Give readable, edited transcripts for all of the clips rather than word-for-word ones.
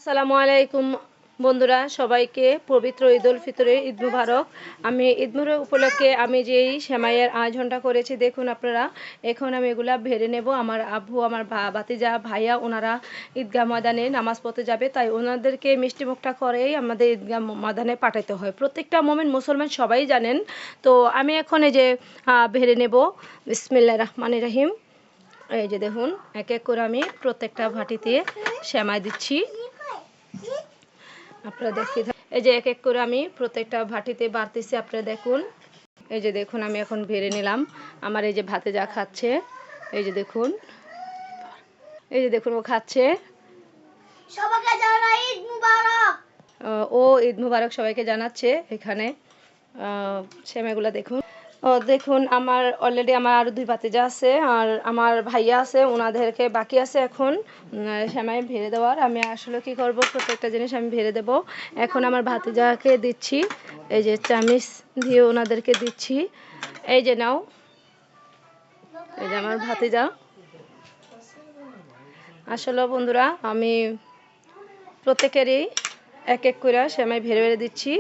আসসালামু আলাইকুম বন্ধুরা, সবাইকে পবিত্র ঈদ উল ফিতরের ঈদ মুবারক। আমি ঈদ মুবারক উপলক্ষে আমি যেই সেমাইয়ের আয়োজনটা করেছি দেখুন আপনারা। এখন আমি এগুলা ভেড়ে নেব। আমার আব্বু, আমার ভাতিজা, ভাইয়া ওনারা ঈদগাহ ময়দানে নামাজ পড়তে যাবে, তাই ওনাদেরকে মিষ্টি মুখটা করেই আমাদের ঈদগাহ ময়দানে পাঠাতে হয়। প্রত্যেকটা মুমিন মুসলমান সবাই জানেন। তো আমি এখন এই যে ভেড়ে নেব। বিসমিল্লাহির রহমানির রহিম। এই যে দেখুন, এক এক করে আমি প্রত্যেকটা ভাটিতে সেমাই দিচ্ছি। আপনারা দেখতে এই যে এক এক করে আমি প্রত্যেকটা ভাটিতে বাড়তেছি। আপনারা দেখুন, এই যে দেখুন আমি এখন ভেড়ে নিলাম। আমার এই যে ভাতে যা খাচ্ছে, এই যে দেখুন, এই যে দেখুন ও খাচ্ছে। সবাইকে জানাই ঈদ মুবারক। ও ঈদ মুবারক সবাইকে জানাচ্ছে। এখানে সেমাইগুলো দেখুন। ও দেখুন, আমার অলরেডি আমার আরও 2 ভাতিজা আছে আর আমার ভাইয়া আছে, ওনাদেরকে বাকি আছে এখন সেমাই ভেড়ে দেওয়ার। আমি আসলে কি করব, প্রত্যেকটা জিনিস আমি ভেড়ে দেব। এখন আমার ভাতিজাকে দিচ্ছি, এই যে চামিচ দিয়ে ওনাদেরকে দিচ্ছি। এই যে নাও, এই যে আমার ভাতিজা। আসলে বন্ধুরা, আমি প্রত্যেকেরই এক এক করে সেমাই ভেড়ে ভেড়ে দিচ্ছি।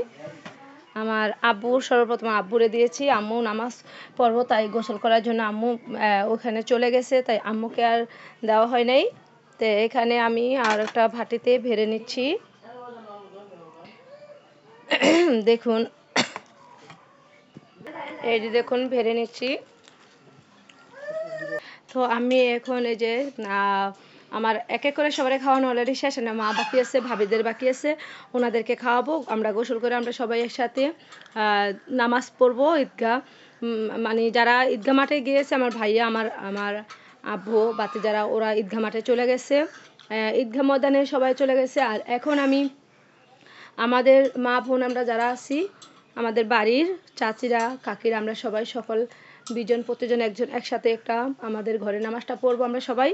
আমার আব্বুর সর্বপ্রথম আব্বুরে দিয়েছি। আম্মু নামাজ পড়বো, তাই গোসল করার জন্য আম্মু ওখানে চলে গেছে, তাই আম্মুকে আর দেওয়া হয় নাই। তো এখানে আমি আর একটা ভাটিতে ভেড়ে নিচ্ছি। দেখুন, এই যে দেখুন ভেড়ে নিচ্ছি। তো আমি এখন এই যে আমার এক এক করে সবাই খাওয়ানো অলরেডি শেষ। না, মা বাকি আছে, ভাবিদের বাকি আছে, ওনাদেরকে খাওয়াবো। আমরা গোসল করে আমরা সবাই একসাথে নামাজ পড়বো ঈদগাহ। মানে যারা ঈদগাহ মাঠে গিয়েছে, আমার ভাইয়া, আমার আব্বু, বাতি যারা, ওরা ঈদগাহ মাঠে চলে গেছে, ঈদগাহ ময়দানে সবাই চলে গেছে। আর এখন আমি আমাদের মা বোন আমরা যারা আছি, আমাদের বাড়ির চাচিরা, কাকিরা, আমরা সবাই সকল 20 জন প্রতিজন একজন একসাথে একটা আমাদের ঘরে নামাজটা পড়বো আমরা সবাই।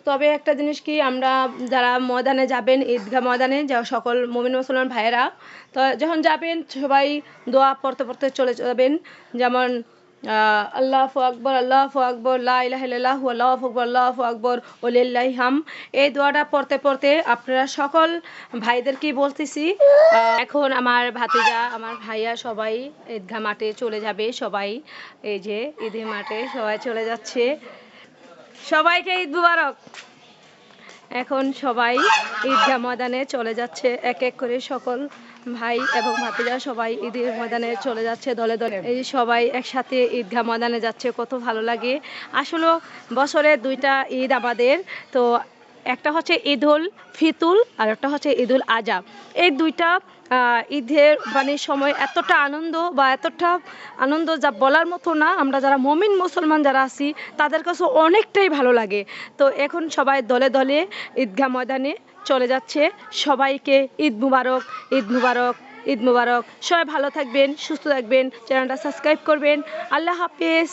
তবে একটা জিনিস কি, আমরা যারা ময়দানে যাবেন, ঈদগাহ ময়দানে যা সকল মুমিন মুসলমান ভাইয়েরা, তো যখন যাবেন সবাই দোয়া পড়তে পড়তে চলে যাবেন। যেমন আল্লাহু আকবার, আল্লাহু আকবার, লা ইলাহা ইল্লাল্লাহু, আল্লাহু আকবার, আল্লাহু আকবার, ওয়ালিল্লাহিল হামদ। এই দোয়াটা পড়তে পড়তে আপনারা সকল ভাইদেরকে বলতেছি। এখন আমার ভাতিজা, আমার ভাইয়া সবাই ঈদগাহ মাঠে চলে যাবে। সবাই এই যে ঈদের মাঠে সবাই চলে যাচ্ছে। সবাইকে ঈদ মুবারক। এখন সবাই ঈদগাহ ময়দানে চলে যাচ্ছে, এক এক করে সকল ভাই এবং ভাতিজা সবাই ঈদের ময়দানে চলে যাচ্ছে দলে দলে। এই সবাই একসাথে ঈদগাহ ময়দানে যাচ্ছে, কত ভালো লাগে। আসলে বছরে 2টা ঈদ আমাদের। তো একটা হচ্ছে ঈদ উল ফিতর আর একটা হচ্ছে ঈদ উল আজহা। এই 2টা ঈদের মানে সময় এতটা আনন্দ, বা এতটা আনন্দ যা বলার মতো না। আমরা যারা মুমিন মুসলমান যারা আছি, তাদের কাছে অনেকটাই ভালো লাগে। তো এখন সবাই দলে দলে ঈদগাহ ময়দানে চলে যাচ্ছে। সবাইকে ঈদ মুবারক, ঈদ মুবারক, ঈদ মুবারক। সবাই ভালো থাকবেন, সুস্থ থাকবেন, চ্যানেলটা সাবস্ক্রাইব করবেন। আল্লাহ হাফেজ।